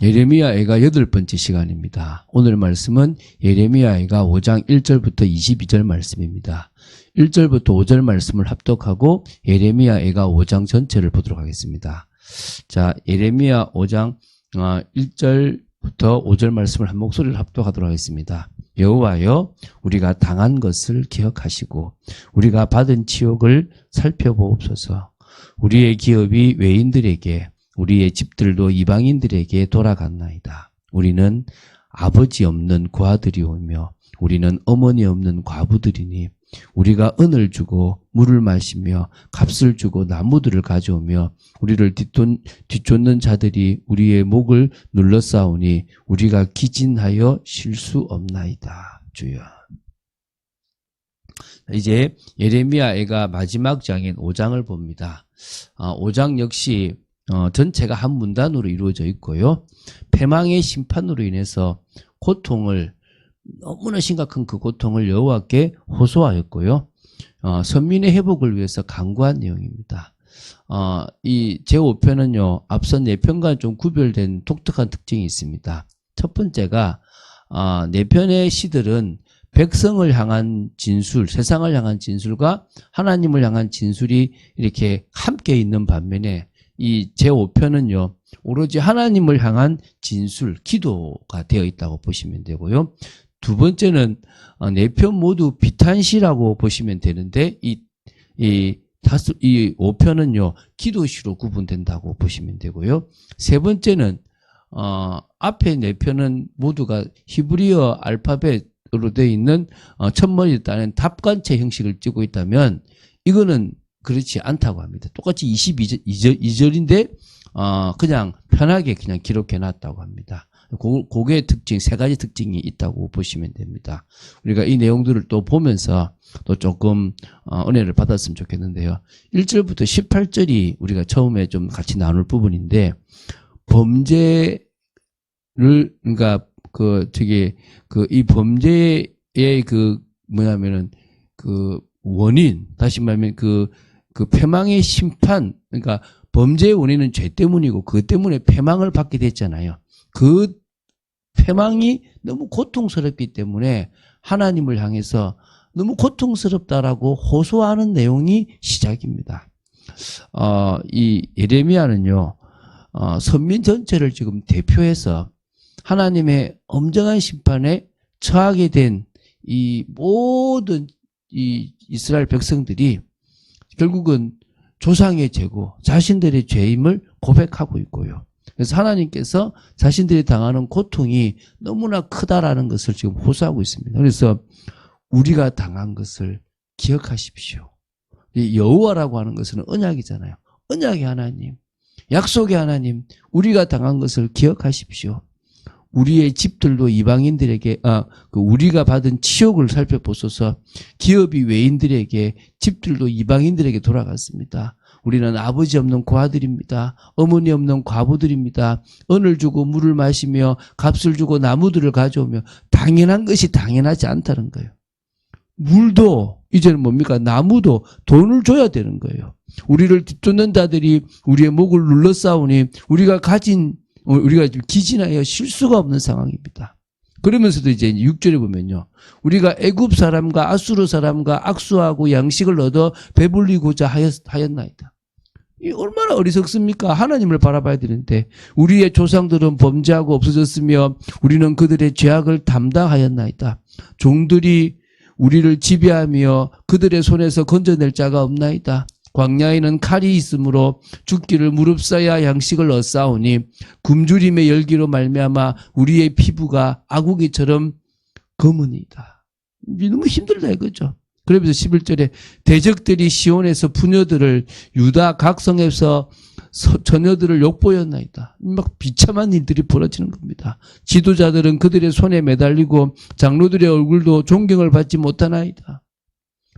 예레미야애가 8번째 시간입니다. 오늘 말씀은 예레미야애가 5장 1절부터 22절 말씀입니다. 1절부터 5절 말씀을 합독하고 예레미야애가 5장 전체를 보도록 하겠습니다. 자, 예레미야 5장 1절부터 5절 말씀을 한 목소리를 합독하도록 하겠습니다. 여호와여, 우리가 당한 것을 기억하시고 우리가 받은 치욕을 살펴보옵소서. 우리의 기업이 외인들에게, 우리의 집들도 이방인들에게 돌아갔나이다. 우리는 아버지 없는 고아들이오며 우리는 어머니 없는 과부들이니 우리가 은을 주고 물을 마시며 값을 주고 나무들을 가져오며 우리를 뒤쫓는 자들이 우리의 목을 눌러싸우니 우리가 기진하여 쉴 수 없나이다. 주여. 이제 예레미야애가 마지막 장인 5장을 봅니다. 5장 역시 전체가 한 문단으로 이루어져 있고요. 패망의 심판으로 인해서 고통을, 너무나 심각한 그 고통을 여호와께 호소하였고요. 선민의 회복을 위해서 간구한 내용입니다. 이 제5편은요, 앞선 4편과 좀 구별된 독특한 특징이 있습니다. 첫 번째가 4편의 시들은 백성을 향한 진술, 세상을 향한 진술과 하나님을 향한 진술이 이렇게 함께 있는 반면에 이 제5편은요, 오로지 하나님을 향한 진술, 기도가 되어 있다고 보시면 되고요. 두 번째는 4편 모두 비탄시라고 보시면 되는데 이 5편은요, 기도시로 구분된다고 보시면 되고요. 세 번째는 앞에 4편은 모두가 히브리어 알파벳으로 되어 있는 첫머리에 따른 답관체 형식을 띠고 있다면 이거는 그렇지 않다고 합니다. 똑같이 22절인데 그냥 편하게 그냥 기록해 놨다고 합니다. 그게 특징, 3가지 특징이 있다고 보시면 됩니다. 우리가 이 내용들을 또 보면서 또 조금 은혜를 받았으면 좋겠는데요. 1절부터 18절이 우리가 처음에 좀 같이 나눌 부분인데, 범죄를, 그러니까 이 범죄의 뭐냐면은 원인, 다시 말하면 그 패망의 심판, 그러니까 범죄의 원인은 죄 때문이고 그 때문에 패망을 받게 됐잖아요. 그 패망이 너무 고통스럽기 때문에 하나님을 향해서 너무 고통스럽다라고 호소하는 내용이 시작입니다. 이 예레미야는요, 선민 전체를 지금 대표해서 하나님의 엄정한 심판에 처하게 된 이 모든 이 이스라엘 백성들이 결국은 조상의 죄고 자신들의 죄임을 고백하고 있고요. 그래서 하나님께서 자신들이 당하는 고통이 너무나 크다라는 것을 지금 호소하고 있습니다. 그래서 우리가 당한 것을 기억하십시오. 여호와라고 하는 것은 언약이잖아요. 언약의 하나님, 약속의 하나님, 우리가 당한 것을 기억하십시오. 우리의 집들도 이방인들에게, 우리가 받은 치욕을 살펴보소서. 기업이 외인들에게, 집들도 이방인들에게 돌아갔습니다. 우리는 아버지 없는 고아들입니다. 어머니 없는 과부들입니다. 은을 주고 물을 마시며 값을 주고 나무들을 가져오며, 당연한 것이 당연하지 않다는 거예요. 물도 이제는 뭡니까? 나무도 돈을 줘야 되는 거예요. 우리를 뒤쫓는 자들이 우리의 목을 눌러싸우니 우리가 기진하여 쉴 수가 없는 상황입니다. 그러면서도 이제 6절에 보면요, 우리가 애굽 사람과 아수르 사람과 악수하고 양식을 얻어 배불리고자 하였나이다. 이 얼마나 어리석습니까? 하나님을 바라봐야 되는데 우리의 조상들은 범죄하고 없어졌으며 우리는 그들의 죄악을 담당하였나이다. 종들이 우리를 지배하며 그들의 손에서 건져낼 자가 없나이다. 광야에는 칼이 있으므로 죽기를 무릅써야 양식을 얻사오니 굶주림의 열기로 말미암아 우리의 피부가 아구기처럼 검으니이다. 너무 힘들다 이거죠. 그러면서 11절에 대적들이 시온에서 부녀들을, 유다 각성에서 처녀들을 욕보였나이다. 막 비참한 일들이 벌어지는 겁니다. 지도자들은 그들의 손에 매달리고 장로들의 얼굴도 존경을 받지 못하나이다.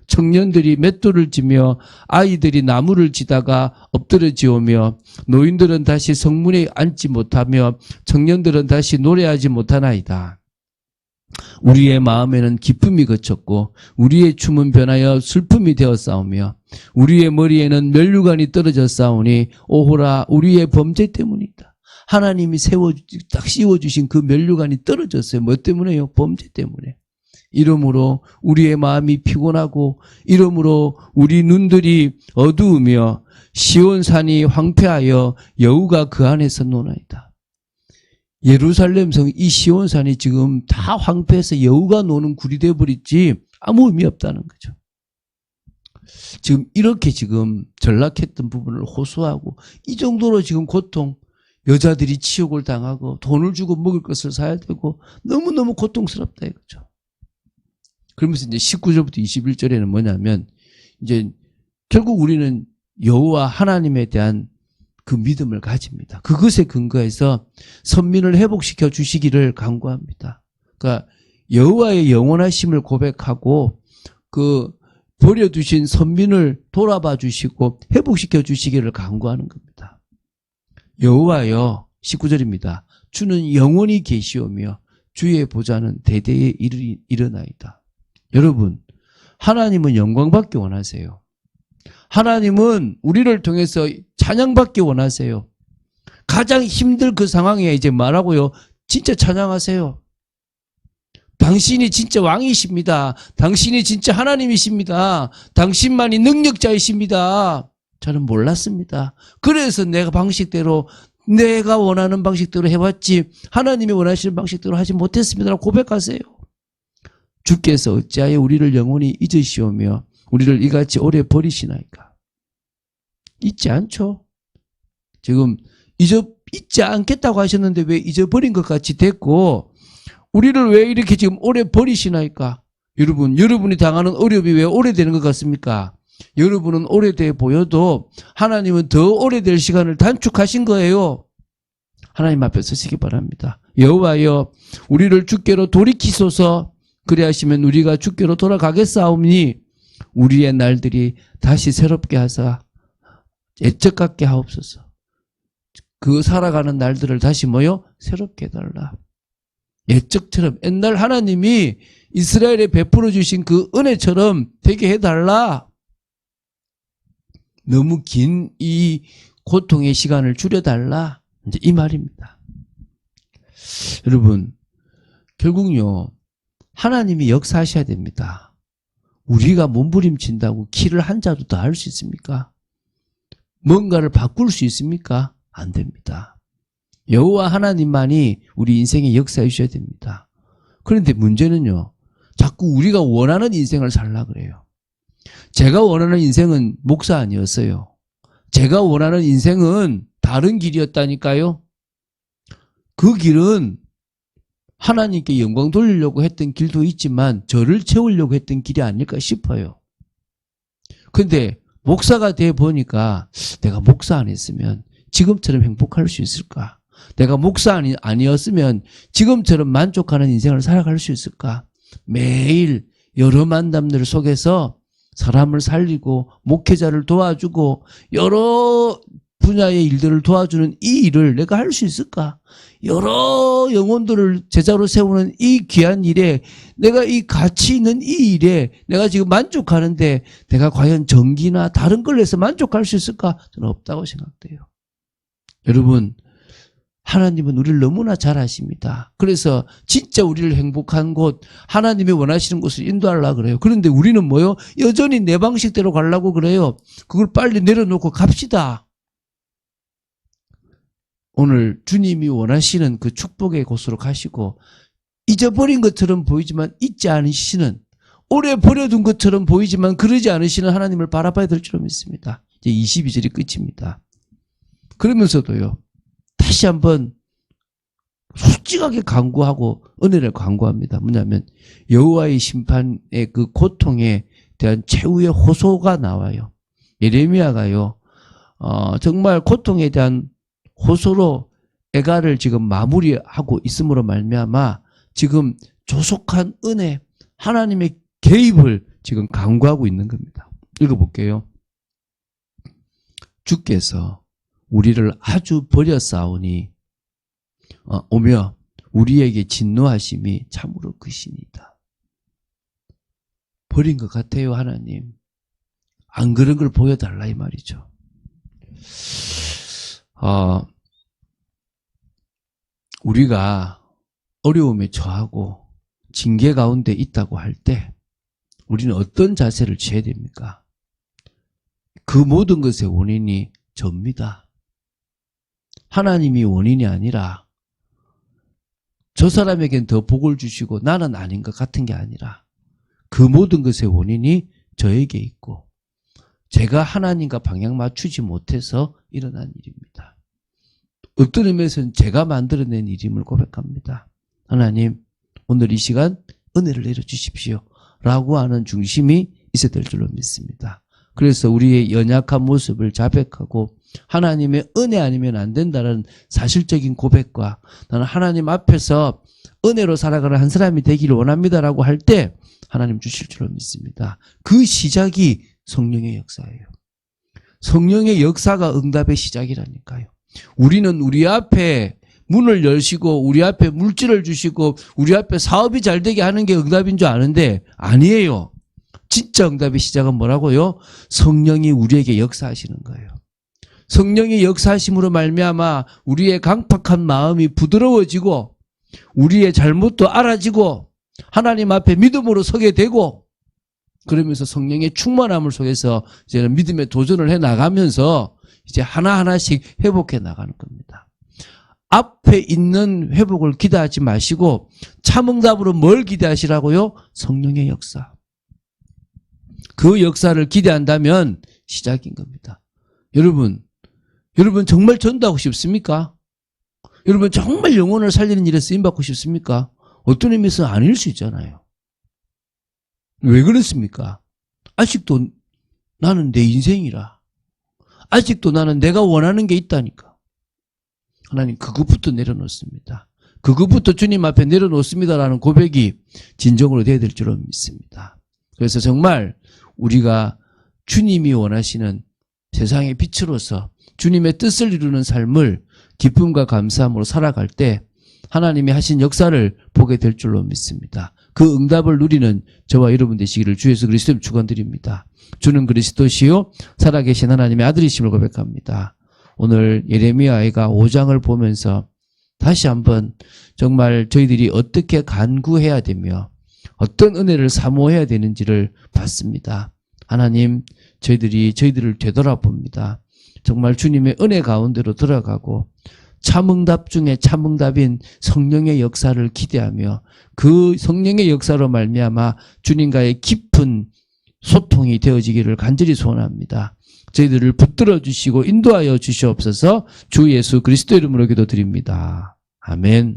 청년들이 맷돌을 지며 아이들이 나무를 지다가 엎드러지오며 노인들은 다시 성문에 앉지 못하며 청년들은 다시 노래하지 못하나이다. 우리의 마음에는 기쁨이 그쳤고 우리의 춤은 변하여 슬픔이 되었사오며 우리의 머리에는 면류관이 떨어져 싸우니 오호라 우리의 범죄 때문이다. 하나님이 딱 씌워주신 그 면류관이 떨어졌어요. 뭐 때문에요? 범죄 때문에. 이러므로 우리의 마음이 피곤하고 이러므로 우리 눈들이 어두우며 시온산이 황폐하여 여우가 그 안에서 노나이다. 예루살렘 성 이 시온산이 지금 다 황폐해서 여우가 노는 굴이 되어버렸지 아무 의미 없다는 거죠. 지금 이렇게 지금 전락했던 부분을 호소하고 이 정도로 지금 고통, 여자들이 치욕을 당하고 돈을 주고 먹을 것을 사야 되고 너무너무 고통스럽다 이거죠. 그러면서 이제 19절부터 21절에는 뭐냐면 이제 결국 우리는 여호와 하나님에 대한 그 믿음을 가집니다. 그것에 근거해서 선민을 회복시켜 주시기를 간구합니다. 그러니까 여호와의 영원하심을 고백하고 그 버려두신 선민을 돌아봐 주시고 회복시켜 주시기를 간구하는 겁니다. 여호와여 19절입니다. 주는 영원히 계시오며 주의 보좌는 대대에 일어나이다. 여러분, 하나님은 영광받기 원하세요. 하나님은 우리를 통해서 찬양받기 원하세요. 가장 힘들 그 상황에 이제 말하고요. 진짜 찬양하세요. 당신이 진짜 왕이십니다. 당신이 진짜 하나님이십니다. 당신만이 능력자이십니다. 저는 몰랐습니다. 그래서 내가 방식대로 내가 원하는 방식대로 해왔지 하나님이 원하시는 방식대로 하지 못했습니다라고 고백하세요. 주께서 어찌하여 우리를 영원히 잊으시오며 우리를 이같이 오래 버리시나이까. 잊지 않죠. 지금 잊지 않겠다고 하셨는데 왜 잊어버린 것 같이 됐고 우리를 왜 이렇게 지금 오래 버리시나이까. 여러분이 당하는 어려움이 왜 오래되는 것 같습니까? 여러분은 오래돼 보여도 하나님은 더 오래될 시간을 단축하신 거예요. 하나님 앞에 서시기 바랍니다. 여호와여 우리를 주께로 돌이키소서. 그리하시면 우리가 주께로 돌아가겠사오니 우리의 날들이 다시 새롭게 하사 애적 같게 하옵소서. 그 살아가는 날들을 다시 새롭게 해달라. 옛적처럼 옛날 하나님이 이스라엘에 베풀어 주신 그 은혜처럼 되게 해달라. 너무 긴 이 고통의 시간을 줄여달라. 이제 이 말입니다. 여러분, 결국요, 하나님이 역사하셔야 됩니다. 우리가 몸부림친다고 길을 한 자도 더 할 수 있습니까? 뭔가를 바꿀 수 있습니까? 안 됩니다. 여호와 하나님만이 우리 인생에 역사해 주셔야 됩니다. 그런데 문제는요, 자꾸 우리가 원하는 인생을 살라 그래요. 제가 원하는 인생은 목사 아니었어요. 제가 원하는 인생은 다른 길이었다니까요. 그 길은 하나님께 영광 돌리려고 했던 길도 있지만 저를 채우려고 했던 길이 아닐까 싶어요. 그런데 목사가 돼 보니까 내가 목사 안 했으면 지금처럼 행복할 수 있을까? 내가 목사 아니었으면 지금처럼 만족하는 인생을 살아갈 수 있을까? 매일 여러 만남들 속에서 사람을 살리고 목회자를 도와주고 여러 분야의 일들을 도와주는 이 일을 내가 할 수 있을까? 여러 영혼들을 제자로 세우는 이 귀한 일에 내가 이 가치 있는 이 일에 내가 지금 만족하는데 내가 과연 정기나 다른 걸로 해서 만족할 수 있을까? 저는 없다고 생각돼요. 여러분, 하나님은 우리를 너무나 잘 아십니다. 그래서 진짜 우리를 행복한 곳, 하나님이 원하시는 곳을 인도하려고 그래요. 그런데 우리는 여전히 내 방식대로 가려고 그래요. 그걸 빨리 내려놓고 갑시다. 오늘 주님이 원하시는 그 축복의 곳으로 가시고 잊어버린 것처럼 보이지만 잊지 않으시는, 오래 버려둔 것처럼 보이지만 그러지 않으시는 하나님을 바라봐야 될 줄 믿습니다. 이제 22절이 끝입니다. 그러면서도요, 다시 한번 솔직하게 간구하고 은혜를 간구합니다. 뭐냐면 여호와의 심판의 그 고통에 대한 최후의 호소가 나와요. 예레미야가요, 정말 고통에 대한 호소로 애가를 지금 마무리하고 있음으로 말미암아 지금 조속한 은혜, 하나님의 개입을 지금 간구하고 있는 겁니다. 읽어볼게요. 주께서 우리를 아주 버렸사오니 오며 우리에게 진노하심이 참으로 크시니다. 버린 것 같아요, 하나님. 안 그런 걸 보여달라 이 말이죠. 우리가 어려움에 처하고 징계 가운데 있다고 할 때 우리는 어떤 자세를 취해야 됩니까? 그 모든 것의 원인이 접니다. 하나님이 원인이 아니라 저 사람에겐 더 복을 주시고 나는 아닌 것 같은 게 아니라 그 모든 것의 원인이 저에게 있고 제가 하나님과 방향 맞추지 못해서 일어난 일입니다. 어떤 의미에서는 제가 만들어낸 일임을 고백합니다. 하나님, 오늘 이 시간 은혜를 내려주십시오 라고 하는 중심이 있어야 될 줄로 믿습니다. 그래서 우리의 연약한 모습을 자백하고 하나님의 은혜 아니면 안 된다는 사실적인 고백과 나는 하나님 앞에서 은혜로 살아가는 한 사람이 되기를 원합니다라고 할 때 하나님 주실 줄로 믿습니다. 그 시작이 성령의 역사예요. 성령의 역사가 응답의 시작이라니까요. 우리는 우리 앞에 문을 여시고 우리 앞에 물질을 주시고 우리 앞에 사업이 잘 되게 하는 게 응답인 줄 아는데 아니에요. 진짜 응답의 시작은 뭐라고요? 성령이 우리에게 역사하시는 거예요. 성령의 역사하심으로 말미암아 우리의 강팍한 마음이 부드러워지고 우리의 잘못도 알아지고 하나님 앞에 믿음으로 서게 되고 그러면서 성령의 충만함을 속에서 이제는 믿음의 도전을 해 나가면서 이제 하나하나씩 회복해 나가는 겁니다. 앞에 있는 회복을 기대하지 마시고 참응답으로 뭘 기대하시라고요? 성령의 역사. 그 역사를 기대한다면 시작인 겁니다. 여러분 정말 전도하고 싶습니까? 여러분 정말 영혼을 살리는 일에 쓰임받고 싶습니까? 어떤 의미에서 아닐 수 있잖아요. 왜 그렇습니까? 아직도 나는 내 인생이라. 아직도 나는 내가 원하는 게 있다니까. 하나님 그것부터 내려놓습니다. 그것부터 주님 앞에 내려놓습니다라는 고백이 진정으로 돼야 될 줄로 믿습니다. 그래서 정말 우리가 주님이 원하시는 세상의 빛으로서 주님의 뜻을 이루는 삶을 기쁨과 감사함으로 살아갈 때 하나님이 하신 역사를 보게 될 줄로 믿습니다. 그 응답을 누리는 저와 여러분 되시기를 주 예수 그리스도로 축원드립니다. 주는 그리스도시요 살아계신 하나님의 아들이심을 고백합니다. 오늘 예레미야가 5장을 보면서 다시 한번 정말 저희들이 어떻게 간구해야 되며 어떤 은혜를 사모해야 되는지를 봤습니다. 하나님 저희들을 되돌아봅니다. 정말 주님의 은혜 가운데로 들어가고 참응답 중에 참응답인 성령의 역사를 기대하며 그 성령의 역사로 말미암아 주님과의 깊은 소통이 되어지기를 간절히 소원합니다. 저희들을 붙들어 주시고 인도하여 주시옵소서. 주 예수 그리스도 이름으로 기도드립니다. 아멘.